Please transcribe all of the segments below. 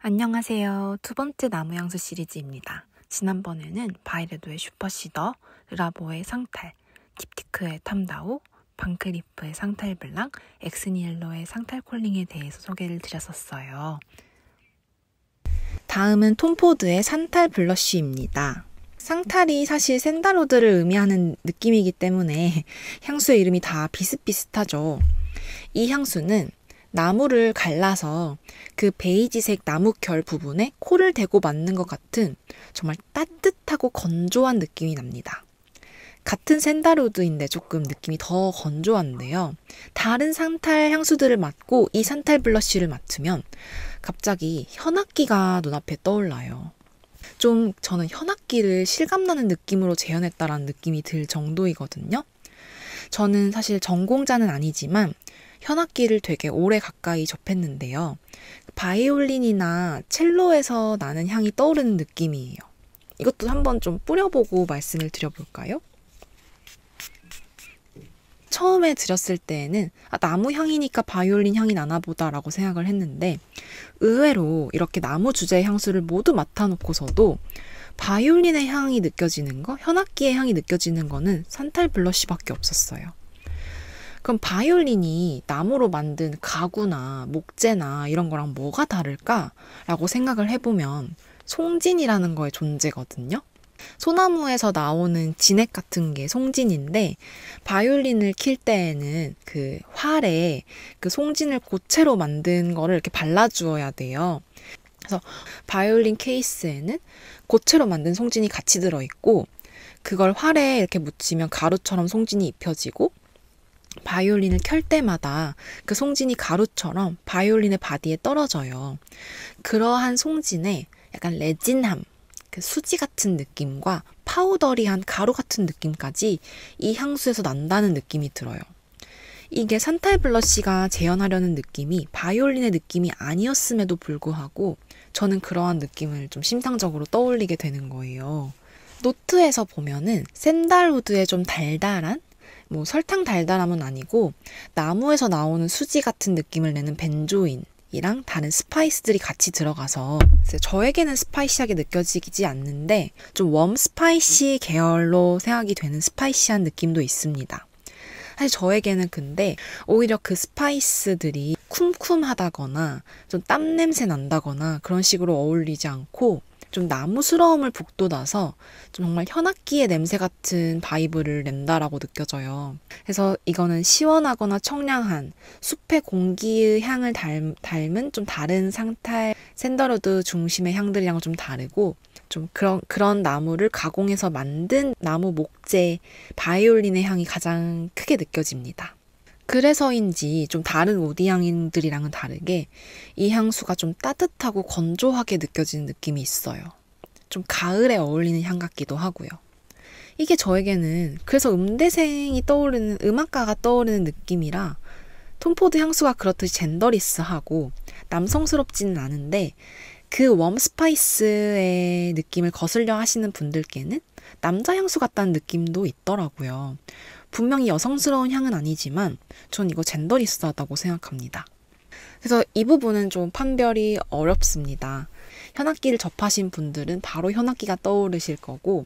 안녕하세요. 두 번째 나무향수 시리즈입니다. 지난번에는 바이레도의 슈퍼시더, 르라보의 상탈, 딥티크의 탐다오, 방클리프의 상탈블랑, 엑스니엘로의 상탈콜링에 대해서 소개를 드렸었어요. 다음은 톰포드의 산탈 블러쉬입니다. 상탈이 사실 샌달우드를 의미하는 느낌이기 때문에 향수의 이름이 다 비슷비슷하죠. 이 향수는 나무를 갈라서 그 베이지색 나무 결 부분에 코를 대고 맞는 것 같은 정말 따뜻하고 건조한 느낌이 납니다. 같은 샌달우드인데 조금 느낌이 더 건조한데요. 다른 산탈 향수들을 맡고 이 산탈 블러쉬를 맡으면 갑자기 현악기가 눈앞에 떠올라요. 좀 저는 현악기를 실감나는 느낌으로 재현했다라는 느낌이 들 정도이거든요. 저는 사실 전공자는 아니지만 현악기를 되게 오래 가까이 접했는데요. 바이올린이나 첼로에서 나는 향이 떠오르는 느낌이에요. 이것도 한번 좀 뿌려보고 말씀을 드려볼까요? 처음에 들였을 때에는 나무 향이니까 바이올린 향이 나나 보다라고 생각을 했는데 의외로 이렇게 나무 주제의 향수를 모두 맡아놓고서도 바이올린의 향이 느껴지는 거, 현악기의 향이 느껴지는 거는 산탈 블러쉬밖에 없었어요. 그럼 바이올린이 나무로 만든 가구나 목재나 이런 거랑 뭐가 다를까라고 생각을 해보면 송진이라는 거의 존재거든요. 소나무에서 나오는 진액 같은 게 송진인데 바이올린을 킬 때에는 그 활에 그 송진을 고체로 만든 거를 이렇게 발라주어야 돼요. 그래서 바이올린 케이스에는 고체로 만든 송진이 같이 들어있고 그걸 활에 이렇게 묻히면 가루처럼 송진이 입혀지고 바이올린을 켤 때마다 그 송진이 가루처럼 바이올린의 바디에 떨어져요. 그러한 송진에 약간 레진함, 그 수지 같은 느낌과 파우더리한 가루 같은 느낌까지 이 향수에서 난다는 느낌이 들어요. 이게 산탈 블러쉬가 재현하려는 느낌이 바이올린의 느낌이 아니었음에도 불구하고 저는 그러한 느낌을 좀 심상적으로 떠올리게 되는 거예요. 노트에서 보면은 샌달우드의 좀 달달한 뭐 설탕 달달함은 아니고 나무에서 나오는 수지 같은 느낌을 내는 벤조인이랑 다른 스파이스들이 같이 들어가서 저에게는 스파이시하게 느껴지지 않는데 좀 웜 스파이시 계열로 생각이 되는 스파이시한 느낌도 있습니다. 사실 저에게는 근데 오히려 그 스파이스들이 쿰쿰하다거나 좀 땀 냄새 난다거나 그런 식으로 어울리지 않고 좀 나무스러움을 북돋아서 좀 정말 현악기의 냄새 같은 바이브를 낸다라고 느껴져요. 그래서 이거는 시원하거나 청량한 숲의 공기의 향을 닮은 좀 다른 상탈 샌달우드 중심의 향들이랑 좀 다르고 좀 그런 나무를 가공해서 만든 나무 목재 바이올린의 향이 가장 크게 느껴집니다. 그래서인지 좀 다른 우디 향들이랑은 다르게 이 향수가 좀 따뜻하고 건조하게 느껴지는 느낌이 있어요. 좀 가을에 어울리는 향 같기도 하고요. 이게 저에게는 그래서 음대생이 떠오르는 음악가가 떠오르는 느낌이라 톰포드 향수가 그렇듯이 젠더리스하고 남성스럽지는 않은데 그 웜 스파이스의 느낌을 거슬려 하시는 분들께는 남자 향수 같다는 느낌도 있더라고요. 분명히 여성스러운 향은 아니지만 전 이거 젠더리스하다고 생각합니다. 그래서 이 부분은 좀 판별이 어렵습니다. 현악기를 접하신 분들은 바로 현악기가 떠오르실 거고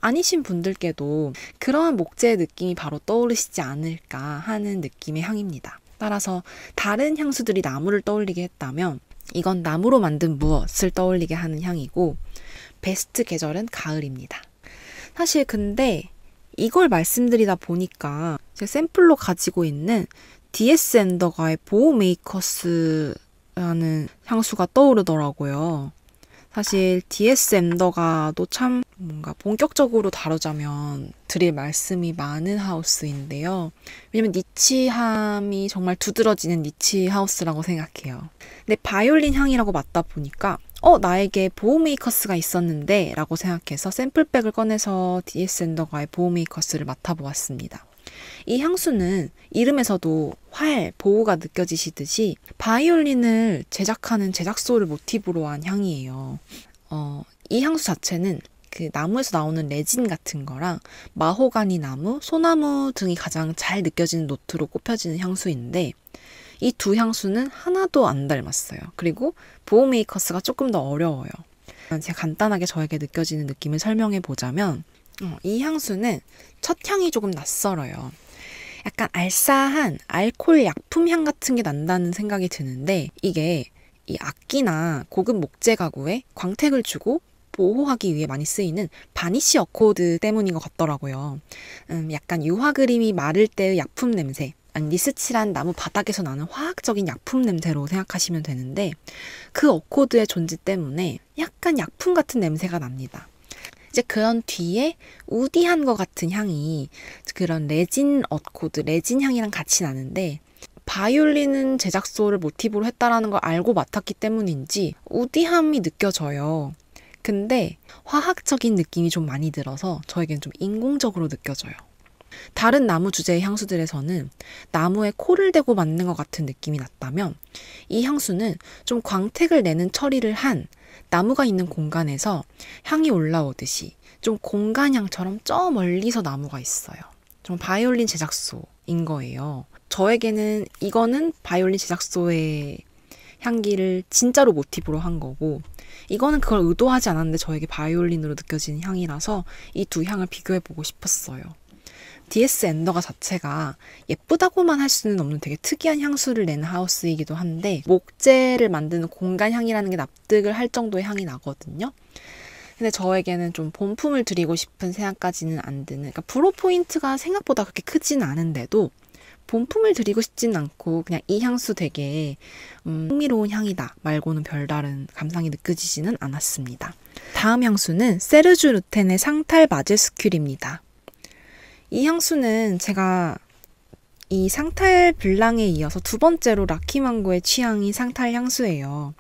아니신 분들께도 그러한 목재의 느낌이 바로 떠오르시지 않을까 하는 느낌의 향입니다. 따라서 다른 향수들이 나무를 떠올리게 했다면 이건 나무로 만든 무엇을 떠올리게 하는 향이고 베스트 계절은 가을입니다. 사실 근데 이걸 말씀드리다 보니까 제 샘플로 가지고 있는 DS 엔더가의 보호 메이커스라는 향수가 떠오르더라고요. 사실 DS 엔더가도 참 뭔가 본격적으로 다루자면 드릴 말씀이 많은 하우스인데요. 왜냐면 니치함이 정말 두드러지는 니치 하우스라고 생각해요. 근데 바이올린 향이라고 맡다 보니까 나에게 보호 메이커스가 있었는데 라고 생각해서 샘플백을 꺼내서 DS 엔더가의 보호 메이커스를 맡아보았습니다. 이 향수는 이름에서도 보호가 느껴지시듯이 바이올린을 제작하는 제작소를 모티브로 한 향이에요. 이 향수 자체는 그 나무에서 나오는 레진 같은 거랑 마호가니 나무, 소나무 등이 가장 잘 느껴지는 노트로 꼽혀지는 향수인데 이 두 향수는 하나도 안 닮았어요. 그리고 보호메이커스가 조금 더 어려워요. 제가 간단하게 저에게 느껴지는 느낌을 설명해 보자면 이 향수는 첫 향이 조금 낯설어요. 약간 알싸한 알코올 약품 향 같은 게 난다는 생각이 드는데 이게 이 악기나 고급 목재 가구에 광택을 주고 보호하기 위해 많이 쓰이는 바니쉬 어코드 때문인 것 같더라고요. 약간 유화 그림이 마를 때의 약품 냄새, 아니 니스칠한 나무 바닥에서 나는 화학적인 약품 냄새로 생각하시면 되는데 그 어코드의 존재 때문에 약간 약품 같은 냄새가 납니다. 이제 그런 뒤에 우디한 것 같은 향이 그런 레진 어코드, 레진 향이랑 같이 나는데 바이올린은 제작소를 모티브로 했다라는 걸 알고 맡았기 때문인지 우디함이 느껴져요. 근데 화학적인 느낌이 좀 많이 들어서 저에겐 좀 인공적으로 느껴져요. 다른 나무 주제의 향수들에서는 나무에 코를 대고 맡는 것 같은 느낌이 났다면 이 향수는 좀 광택을 내는 처리를 한 나무가 있는 공간에서 향이 올라오듯이 좀 공간향처럼 저 멀리서 나무가 있어요. 좀 바이올린 제작소인 거예요. 저에게는 이거는 바이올린 제작소의 향기를 진짜로 모티브로 한 거고 이거는 그걸 의도하지 않았는데 저에게 바이올린으로 느껴지는 향이라서 이 두 향을 비교해보고 싶었어요. DS 엔더가 자체가 예쁘다고만 할 수는 없는 되게 특이한 향수를 내는 하우스이기도 한데 목재를 만드는 공간 향이라는 게 납득을 할 정도의 향이 나거든요. 근데 저에게는 좀 본품을 드리고 싶은 생각까지는 안 드는, 그러니까 브로 포인트가 생각보다 그렇게 크진 않은데도 본품을 드리고 싶진 않고 그냥 이 향수 되게 흥미로운 향이다 말고는 별다른 감상이 느껴지지는 않았습니다. 다음 향수는 세르주 루텐의 상탈 마제스큐리입니다. 이 향수는 제가 이 상탈 블랑에 이어서 두 번째로 라키망고의 취향이 상탈 향수예요.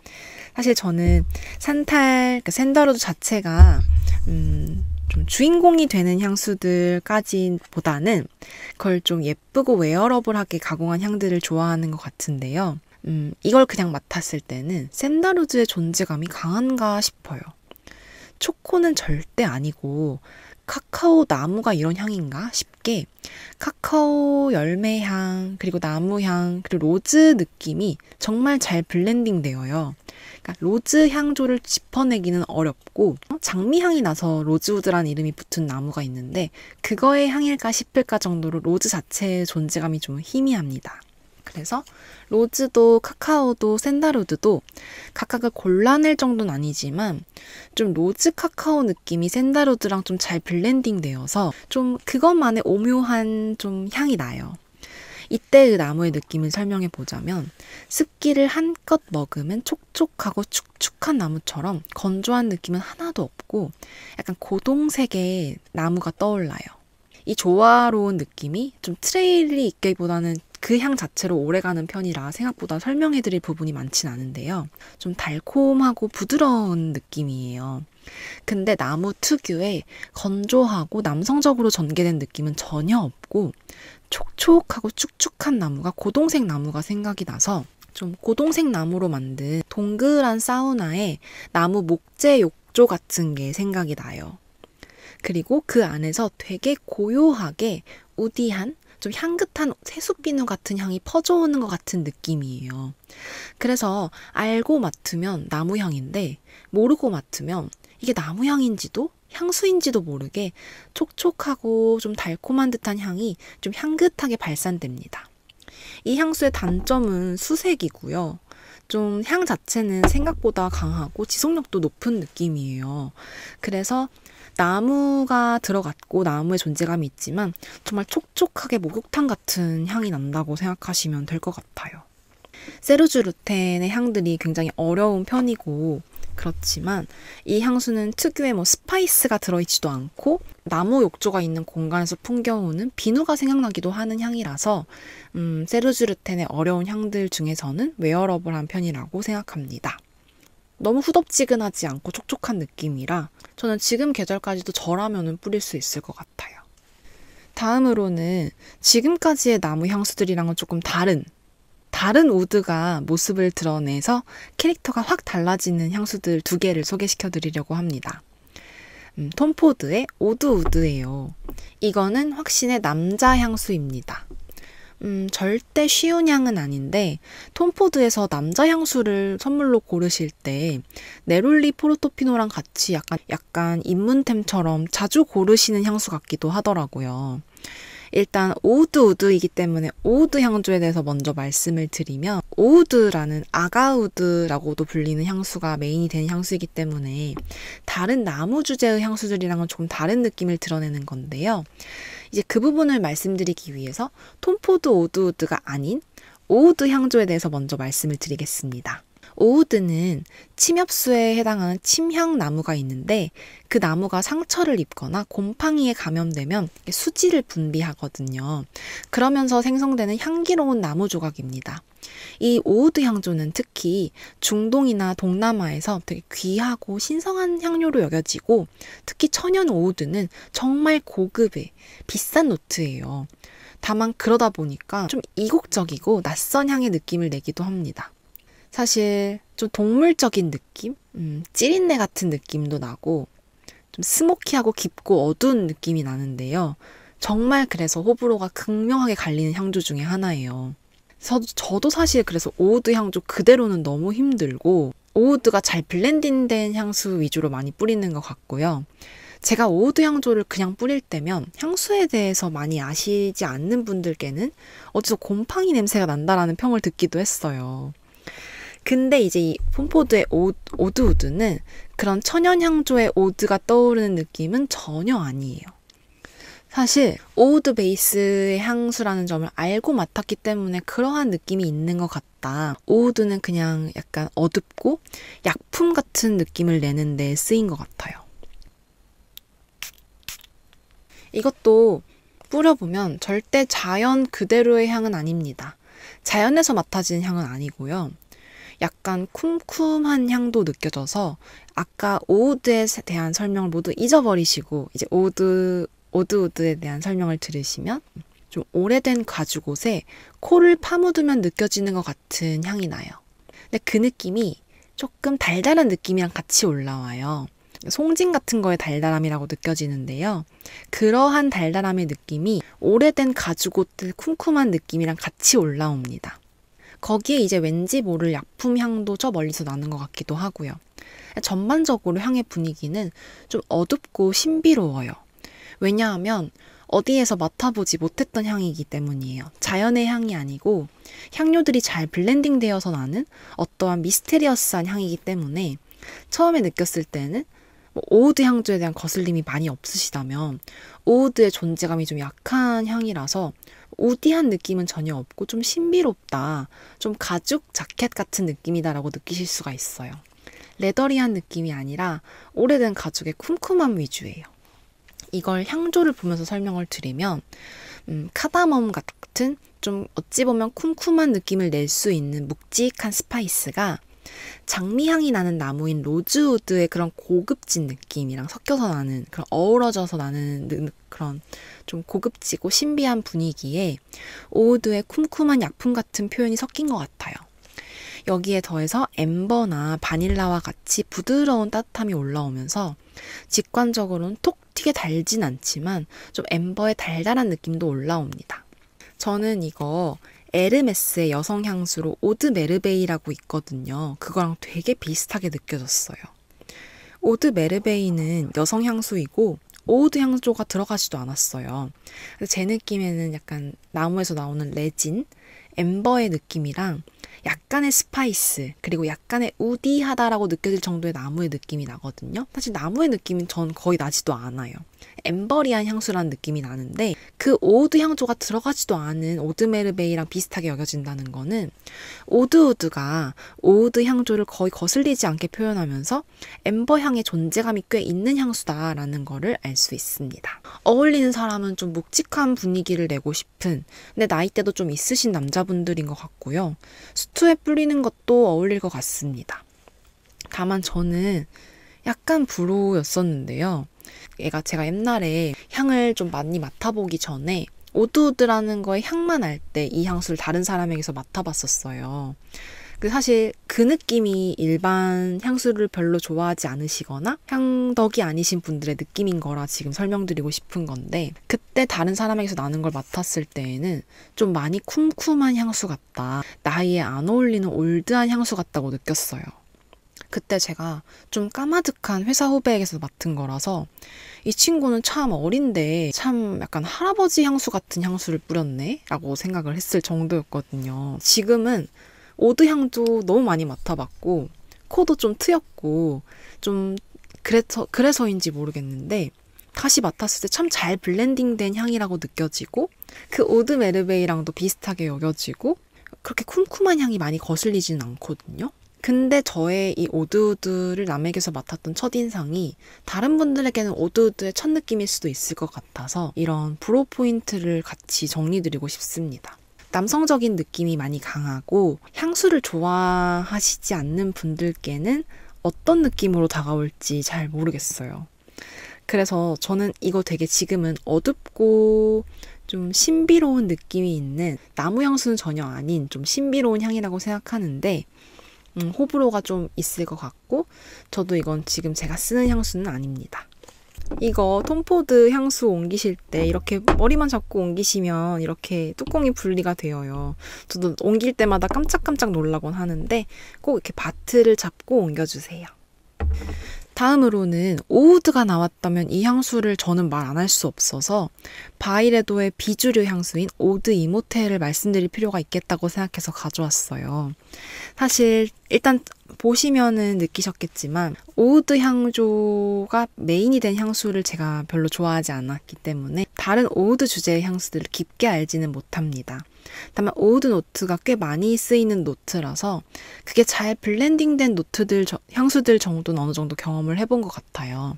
사실 저는 상탈, 샌더루드 자체가 좀 주인공이 되는 향수들까지보다는 그걸 좀 예쁘고 웨어러블하게 가공한 향들을 좋아하는 것 같은데요. 이걸 그냥 맡았을 때는 샌더루드의 존재감이 강한가 싶어요. 초코는 절대 아니고 카카오 나무가 이런 향인가 싶게 카카오 열매 향, 그리고 나무 향, 그리고 로즈 느낌이 정말 잘 블렌딩 되어요. 그러니까 로즈 향조를 짚어내기는 어렵고 장미 향이 나서 로즈우드라는 이름이 붙은 나무가 있는데 그거의 향일까 싶을까 정도로 로즈 자체의 존재감이 좀 희미합니다. 그래서 로즈도 카카오도 샌다루드도 각각을 골라낼 정도는 아니지만 좀 로즈 카카오 느낌이 샌다루드랑 좀 잘 블렌딩 되어서 좀 그것만의 오묘한 좀 향이 나요. 이때의 나무의 느낌을 설명해 보자면 습기를 한껏 먹으면 촉촉하고 축축한 나무처럼 건조한 느낌은 하나도 없고 약간 고동색의 나무가 떠올라요. 이 조화로운 느낌이 좀 트레일이 있기보다는 그 향 자체로 오래가는 편이라 생각보다 설명해드릴 부분이 많진 않은데요. 좀 달콤하고 부드러운 느낌이에요. 근데 나무 특유의 건조하고 남성적으로 전개된 느낌은 전혀 없고 촉촉하고 축축한 나무가 고동색 나무가 생각이 나서 좀 고동색 나무로 만든 동그란 사우나에 나무 목재 욕조 같은 게 생각이 나요. 그리고 그 안에서 되게 고요하게 우디한 좀 향긋한 새숫비누 같은 향이 퍼져오는 것 같은 느낌이에요. 그래서 알고 맡으면 나무향인데 모르고 맡으면 이게 나무향인지도 향수인지도 모르게 촉촉하고 좀 달콤한 듯한 향이 좀 향긋하게 발산됩니다. 이 향수의 단점은 수색이고요. 좀 향 자체는 생각보다 강하고 지속력도 높은 느낌이에요. 그래서 나무가 들어갔고 나무의 존재감이 있지만 정말 촉촉하게 목욕탕 같은 향이 난다고 생각하시면 될 것 같아요. 세르주 루텐의 향들이 굉장히 어려운 편이고 그렇지만 이 향수는 특유의 스파이스가 들어있지도 않고 나무 욕조가 있는 공간에서 풍겨오는 비누가 생각나기도 하는 향이라서 세르주 루텐의 어려운 향들 중에서는 웨어러블한 편이라고 생각합니다. 너무 후덥지근하지 않고 촉촉한 느낌이라 저는 지금 계절까지도 저라면은 뿌릴 수 있을 것 같아요. 다음으로는 지금까지의 나무 향수들이랑은 조금 다른 우드가 모습을 드러내서 캐릭터가 확 달라지는 향수들 두 개를 소개시켜 드리려고 합니다. 톰 포드의 오드 우드예요. 이거는 확신의 남자 향수입니다. 절대 쉬운 향은 아닌데 톰포드에서 남자 향수를 선물로 고르실 때 네롤리 포르토피노랑 같이 약간 입문템처럼 자주 고르시는 향수 같기도 하더라고요. 일단 오우드이기 때문에 오우드 향조에 대해서 먼저 말씀을 드리면, 오우드라는 아가우드라고도 불리는 향수가 메인이 되는 향수이기 때문에 다른 나무 주제의 향수들이랑은 조금 다른 느낌을 드러내는 건데요. 이제 그 부분을 말씀드리기 위해서 톰포드 오드우드가 아닌 오우드 향조에 대해서 먼저 말씀을 드리겠습니다. 오우드는 침엽수에 해당하는 침향 나무가 있는데, 그 나무가 상처를 입거나 곰팡이에 감염되면 수지를 분비하거든요. 그러면서 생성되는 향기로운 나무 조각입니다. 이 오우드 향조는 특히 중동이나 동남아에서 되게 귀하고 신성한 향료로 여겨지고, 특히 천연 오우드는 정말 고급의 비싼 노트예요. 다만 그러다 보니까 좀 이국적이고 낯선 향의 느낌을 내기도 합니다. 사실 좀 동물적인 느낌? 찌린내 같은 느낌도 나고 좀 스모키하고 깊고 어두운 느낌이 나는데요. 정말 그래서 호불호가 극명하게 갈리는 향조 중에 하나예요. 저도 사실 그래서 오우드 향조 그대로는 너무 힘들고, 오우드가 잘 블렌딩된 향수 위주로 많이 뿌리는 것 같고요. 제가 오우드 향조를 그냥 뿌릴 때면 향수에 대해서 많이 아시지 않는 분들께는 어디서 곰팡이 냄새가 난다라는 평을 듣기도 했어요. 근데 이제 이 톰포드의 오드우드는 그런 천연향조의 오드가 떠오르는 느낌은 전혀 아니에요. 사실 오우드 베이스의 향수라는 점을 알고 맡았기 때문에 그러한 느낌이 있는 것 같다. 오우드는 그냥 약간 어둡고 약품 같은 느낌을 내는 데 쓰인 것 같아요. 이것도 뿌려보면 절대 자연 그대로의 향은 아닙니다. 자연에서 맡아지는 향은 아니고요. 약간 쿰쿰한 향도 느껴져서 아까 오우드에 대한 설명을 모두 잊어버리시고 이제 오드우드에 대한 설명을 들으시면 좀 오래된 가죽옷에 코를 파묻으면 느껴지는 것 같은 향이 나요. 근데 그 느낌이 조금 달달한 느낌이랑 같이 올라와요. 송진 같은 거의 달달함이라고 느껴지는데요. 그러한 달달함의 느낌이 오래된 가죽옷의 쿰쿰한 느낌이랑 같이 올라옵니다. 거기에 이제 왠지 모를 약품 향도 저 멀리서 나는 것 같기도 하고요. 전반적으로 향의 분위기는 좀 어둡고 신비로워요. 왜냐하면 어디에서 맡아보지 못했던 향이기 때문이에요. 자연의 향이 아니고 향료들이 잘 블렌딩 되어서 나는 어떠한 미스테리어스한 향이기 때문에 처음에 느꼈을 때는 오우드 향조에 대한 거슬림이 많이 없으시다면, 오우드의 존재감이 좀 약한 향이라서 우디한 느낌은 전혀 없고 좀 신비롭다, 좀 가죽 자켓 같은 느낌이다라고 느끼실 수가 있어요. 레더리한 느낌이 아니라 오래된 가죽의 쿰쿰함 위주예요. 이걸 향조를 보면서 설명을 드리면 카다멈 같은 좀 어찌 보면 쿰쿰한 느낌을 낼 수 있는 묵직한 스파이스가 장미향이 나는 나무인 로즈우드의 그런 고급진 느낌이랑 섞여서 나는, 그런 어우러져서 나는 그런 좀 고급지고 신비한 분위기에 오우드의 쿰쿰한 약품 같은 표현이 섞인 것 같아요. 여기에 더해서 엠버나 바닐라와 같이 부드러운 따뜻함이 올라오면서 직관적으로는 톡 튀게 달진 않지만 좀 엠버의 달달한 느낌도 올라옵니다. 저는 이거 에르메스의 여성 향수로 오드 메르베이라고 있거든요. 그거랑 되게 비슷하게 느껴졌어요. 오드 메르베이는 여성 향수이고 오우드 향조가 들어가지도 않았어요. 제 느낌에는 약간 나무에서 나오는 레진, 엠버의 느낌이랑 약간의 스파이스, 그리고 약간의 우디하다라고 느껴질 정도의 나무의 느낌이 나거든요. 사실 나무의 느낌은 전 거의 나지도 않아요. 엠버리한 향수라는 느낌이 나는데, 그 오우드 향조가 들어가지도 않은 오드메르베이랑 비슷하게 여겨진다는 거는 오드우드가 오우드 향조를 거의 거슬리지 않게 표현하면서 엠버 향의 존재감이 꽤 있는 향수다라는 거를 알 수 있습니다. 어울리는 사람은 좀 묵직한 분위기를 내고 싶은, 근데 나이대도 좀 있으신 남자분들인 것 같고요. 수트에 뿌리는 것도 어울릴 것 같습니다. 다만 저는 약간 불호였었는데요. 제가 옛날에 향을 좀 많이 맡아보기 전에 오드우드라는 거에 향만 알 때 이 향수를 다른 사람에게서 맡아봤었어요. 사실 그 느낌이 일반 향수를 별로 좋아하지 않으시거나 향덕이 아니신 분들의 느낌인 거라 지금 설명드리고 싶은 건데, 그때 다른 사람에게서 나는 걸 맡았을 때에는 좀 많이 쿰쿰한 향수 같다, 나이에 안 어울리는 올드한 향수 같다고 느꼈어요. 그때 제가 좀 까마득한 회사 후배에게서 맡은 거라서 이 친구는 참 어린데 참 약간 할아버지 향수 같은 향수를 뿌렸네? 라고 생각을 했을 정도였거든요. 지금은 오드 향도 너무 많이 맡아봤고 코도 좀 트였고 좀 그래서인지 모르겠는데 다시 맡았을 때 참 잘 블렌딩된 향이라고 느껴지고 그 오드 메르베이랑도 비슷하게 여겨지고 그렇게 쿰쿰한 향이 많이 거슬리지는 않거든요. 근데 저의 이 오드우드를 남에게서 맡았던 첫인상이 다른 분들에게는 오드우드의 첫 느낌일 수도 있을 것 같아서 이런 브로 포인트를 같이 정리드리고 싶습니다. 남성적인 느낌이 많이 강하고 향수를 좋아하시지 않는 분들께는 어떤 느낌으로 다가올지 잘 모르겠어요. 그래서 저는 이거 되게 지금은 어둡고 좀 신비로운 느낌이 있는, 나무 향수는 전혀 아닌 좀 신비로운 향이라고 생각하는데 호불호가 좀 있을 것 같고, 저도 이건 지금 제가 쓰는 향수는 아닙니다. 이거 톰포드 향수 옮기실 때 이렇게 머리만 잡고 옮기시면 이렇게 뚜껑이 분리가 되어요. 저도 옮길 때마다 깜짝깜짝 놀라곤 하는데 꼭 이렇게 바트를 잡고 옮겨주세요. 다음으로는 오우드가 나왔다면 이 향수를 저는 말 안 할 수 없어서 바이레도의 비주류 향수인 오드 이모텔을 말씀드릴 필요가 있겠다고 생각해서 가져왔어요. 사실 일단 보시면은 느끼셨겠지만 오우드 향조가 메인이 된 향수를 제가 별로 좋아하지 않았기 때문에 다른 오우드 주제의 향수들을 깊게 알지는 못합니다. 다만 오우드 노트가 꽤 많이 쓰이는 노트라서 그게 잘 블렌딩된 노트들, 향수들 정도는 어느 정도 경험을 해본 것 같아요.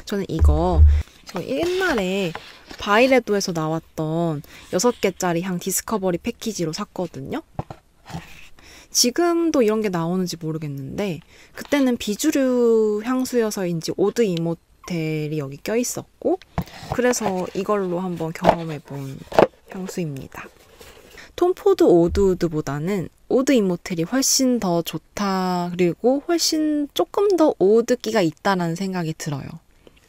저는 이거 저 옛날에 바이레도에서 나왔던 6개짜리 향 디스커버리 패키지로 샀거든요. 지금도 이런 게 나오는지 모르겠는데 그때는 비주류 향수여서인지 오드 이모텔이 여기 껴있었고 그래서 이걸로 한번 경험해본 향수입니다. 톰포드 오드우드보다는 오드 이모텔이 훨씬 더 좋다, 그리고 훨씬 조금 더 오드기가 있다라는 생각이 들어요.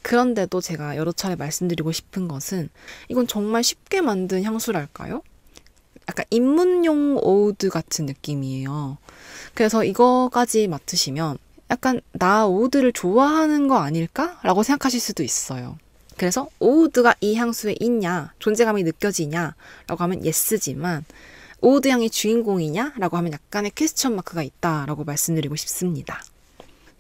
그런데도 제가 여러 차례 말씀드리고 싶은 것은 이건 정말 쉽게 만든 향수랄까요? 약간 입문용 오우드 같은 느낌이에요. 그래서 이거까지 맡으시면 약간 나 오우드를 좋아하는 거 아닐까? 라고 생각하실 수도 있어요. 그래서 오우드가 이 향수에 있냐, 존재감이 느껴지냐 라고 하면 예스지만 오우드 향이 주인공이냐? 라고 하면 약간의 퀘스천 마크가 있다라고 말씀드리고 싶습니다.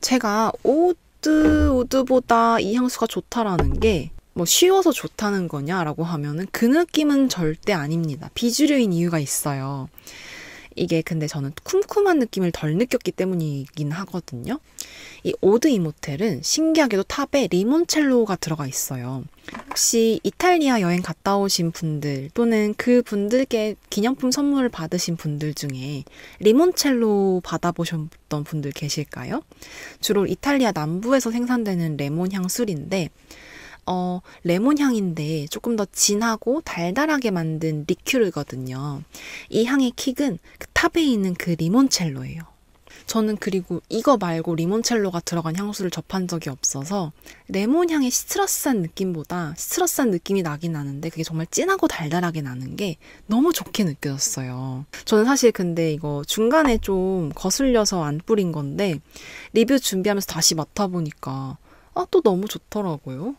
제가 오우드보다 이 향수가 좋다라는 게 뭐 쉬워서 좋다는 거냐라고 하면은 그 느낌은 절대 아닙니다. 비주류인 이유가 있어요. 이게 근데 저는 쿰쿰한 느낌을 덜 느꼈기 때문이긴 하거든요. 이 오드 이모텔은 신기하게도 탑에 리몬첼로가 들어가 있어요. 혹시 이탈리아 여행 갔다 오신 분들 또는 그 분들께 기념품 선물을 받으신 분들 중에 리몬첼로 받아보셨던 분들 계실까요? 주로 이탈리아 남부에서 생산되는 레몬 향술인데 레몬 향인데 조금 더 진하고 달달하게 만든 리큐르거든요. 이 향의 킥은 그 탑에 있는 그 리몬첼로예요. 저는 그리고 이거 말고 리몬첼로가 들어간 향수를 접한 적이 없어서 레몬 향의 시트러스한 느낌보다 시트러스한 느낌이 나긴 나는데 그게 정말 진하고 달달하게 나는 게 너무 좋게 느껴졌어요. 저는 사실 근데 이거 중간에 좀 거슬려서 안 뿌린 건데 리뷰 준비하면서 다시 맡아보니까 또 너무 좋더라고요.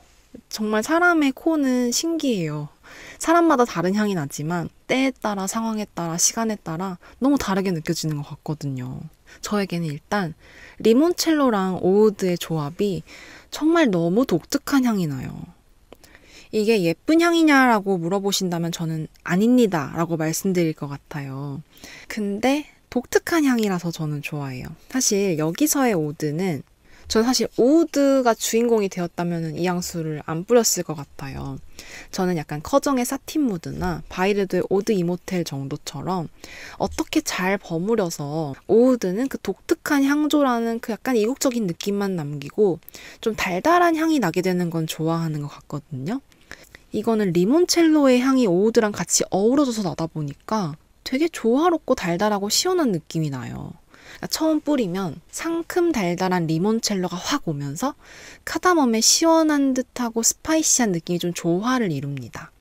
정말 사람의 코는 신기해요. 사람마다 다른 향이 나지만 때에 따라 상황에 따라 시간에 따라 너무 다르게 느껴지는 것 같거든요. 저에게는 일단 리몬첼로랑 오우드의 조합이 정말 너무 독특한 향이 나요. 이게 예쁜 향이냐라고 물어보신다면 저는 아닙니다 라고 말씀드릴 것 같아요. 근데 독특한 향이라서 저는 좋아해요. 사실 여기서의 오드는 저는 사실 오우드가 주인공이 되었다면 이 향수를 안 뿌렸을 것 같아요. 저는 약간 커정의 사틴 무드나 바이레도의 오드 이모텔 정도처럼 어떻게 잘 버무려서 오우드는 그 독특한 향조라는 그 약간 이국적인 느낌만 남기고 좀 달달한 향이 나게 되는 건 좋아하는 것 같거든요. 이거는 리몬첼로의 향이 오우드랑 같이 어우러져서 나다 보니까 되게 조화롭고 달달하고 시원한 느낌이 나요. 그러니까 처음 뿌리면 상큼 달달한 리몬첼로가 확 오면서 카다멈의 시원한 듯하고 스파이시한 느낌이 좀 조화를 이룹니다.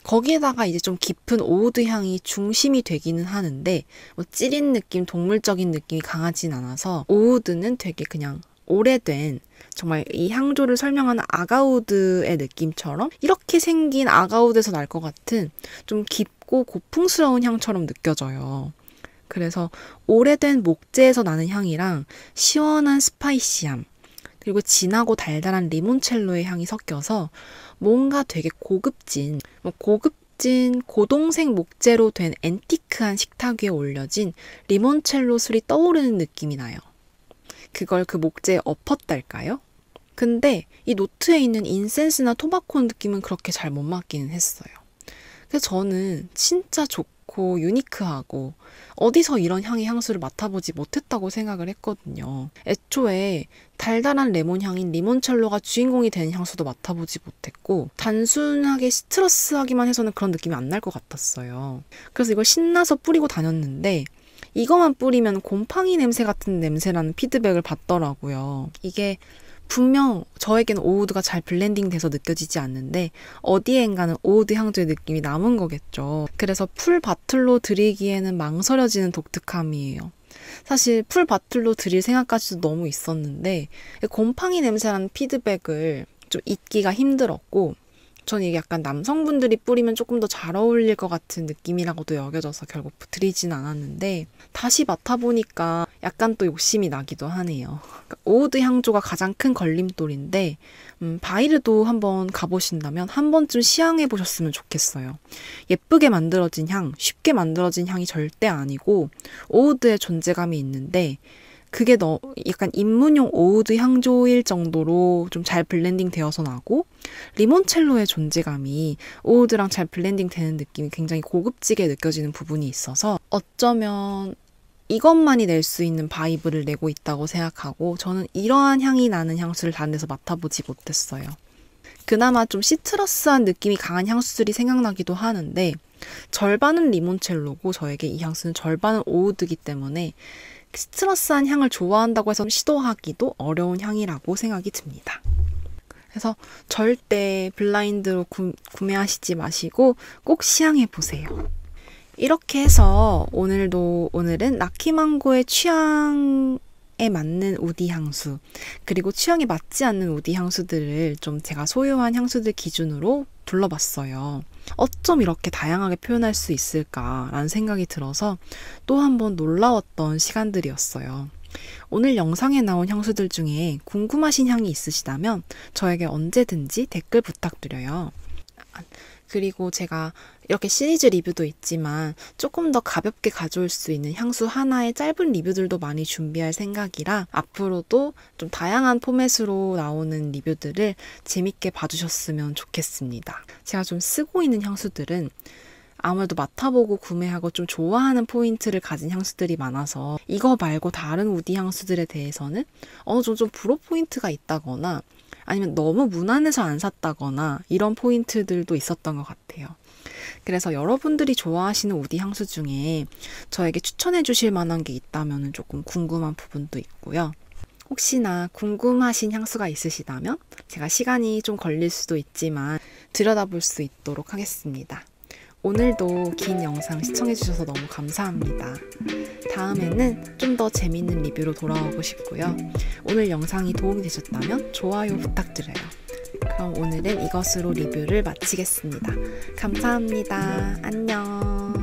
거기에다가 이제 좀 깊은 오우드 향이 중심이 되기는 하는데 뭐 찌린 느낌, 동물적인 느낌이 강하진 않아서 오우드는 되게 그냥 오래된 정말 이 향조를 설명하는 아가우드의 느낌처럼 이렇게 생긴 아가우드에서 날 것 같은 좀 깊고 고풍스러운 향처럼 느껴져요. 그래서 오래된 목재에서 나는 향이랑 시원한 스파이시함 그리고 진하고 달달한 리몬첼로의 향이 섞여서 뭔가 되게 고급진 고동색 목재로 된 앤티크한 식탁 위에 올려진 리몬첼로 술이 떠오르는 느낌이 나요. 그걸 그 목재에 엎었달까요? 근데 이 노트에 있는 인센스나 토바코 느낌은 그렇게 잘 못 맡기는 했어요. 그래서 저는 진짜 좋고 유니크하고 어디서 이런 향의 향수를 맡아보지 못했다고 생각을 했거든요. 애초에 달달한 레몬 향인 리몬첼로가 주인공이 되는 향수도 맡아보지 못했고 단순하게 시트러스하기만 해서는 그런 느낌이 안 날 것 같았어요. 그래서 이걸 신나서 뿌리고 다녔는데 이거만 뿌리면 곰팡이 냄새 같은 냄새라는 피드백을 받더라고요. 이게 분명 저에게는 오우드가 잘 블렌딩 돼서 느껴지지 않는데 어디엔가는 오우드 향조의 느낌이 남은 거겠죠. 그래서 풀 바틀로 드리기에는 망설여지는 독특함이에요. 사실 풀 바틀로 드릴 생각까지도 너무 있었는데 곰팡이 냄새라는 피드백을 좀 잊기가 힘들었고 전 이게 약간 남성분들이 뿌리면 조금 더 잘 어울릴 것 같은 느낌이라고도 여겨져서 결국 드리진 않았는데 다시 맡아보니까 약간 또 욕심이 나기도 하네요. 그러니까 오우드 향조가 가장 큰 걸림돌인데 바이르도 한번 가보신다면 한 번쯤 시향해 보셨으면 좋겠어요. 예쁘게 만들어진 향, 쉽게 만들어진 향이 절대 아니고 오우드의 존재감이 있는데 그게 약간 입문용 오우드 향조일 정도로 좀 잘 블렌딩 되어서 나고 리몬첼로의 존재감이 오우드랑 잘 블렌딩 되는 느낌이 굉장히 고급지게 느껴지는 부분이 있어서 어쩌면 이것만이 낼 수 있는 바이브를 내고 있다고 생각하고 저는 이러한 향이 나는 향수를 다른 데서 맡아보지 못했어요. 그나마 좀 시트러스한 느낌이 강한 향수들이 생각나기도 하는데 절반은 리몬첼로고 저에게 이 향수는 절반은 오우드이기 때문에 시트러스한 향을 좋아한다고 해서 시도하기도 어려운 향이라고 생각이 듭니다. 그래서 절대 블라인드로 구매하시지 마시고 꼭 시향해보세요. 이렇게 해서 오늘은 라키망고의 취향에 맞는 우디 향수 그리고 취향에 맞지 않는 우디 향수들을 좀 제가 소유한 향수들 기준으로 둘러봤어요. 어쩜 이렇게 다양하게 표현할 수 있을까라는 생각이 들어서 또 한 번 놀라웠던 시간들이었어요. 오늘 영상에 나온 향수들 중에 궁금하신 향이 있으시다면 저에게 언제든지 댓글 부탁드려요. 그리고 제가 이렇게 시리즈 리뷰도 있지만 조금 더 가볍게 가져올 수 있는 향수 하나의 짧은 리뷰들도 많이 준비할 생각이라 앞으로도 좀 다양한 포맷으로 나오는 리뷰들을 재밌게 봐주셨으면 좋겠습니다. 제가 좀 쓰고 있는 향수들은 아무래도 맡아보고 구매하고 좀 좋아하는 포인트를 가진 향수들이 많아서 이거 말고 다른 우디 향수들에 대해서는 어느 정도 좀 불호 포인트가 있다거나 아니면 너무 무난해서 안 샀다거나 이런 포인트들도 있었던 것 같아요. 그래서 여러분들이 좋아하시는 우디 향수 중에 저에게 추천해 주실 만한 게 있다면 조금 궁금한 부분도 있고요. 혹시나 궁금하신 향수가 있으시다면 제가 시간이 좀 걸릴 수도 있지만 들여다볼 수 있도록 하겠습니다. 오늘도 긴 영상 시청해주셔서 너무 감사합니다. 다음에는 좀 더 재밌는 리뷰로 돌아오고 싶고요. 오늘 영상이 도움이 되셨다면 좋아요 부탁드려요. 그럼 오늘은 이것으로 리뷰를 마치겠습니다. 감사합니다. 안녕.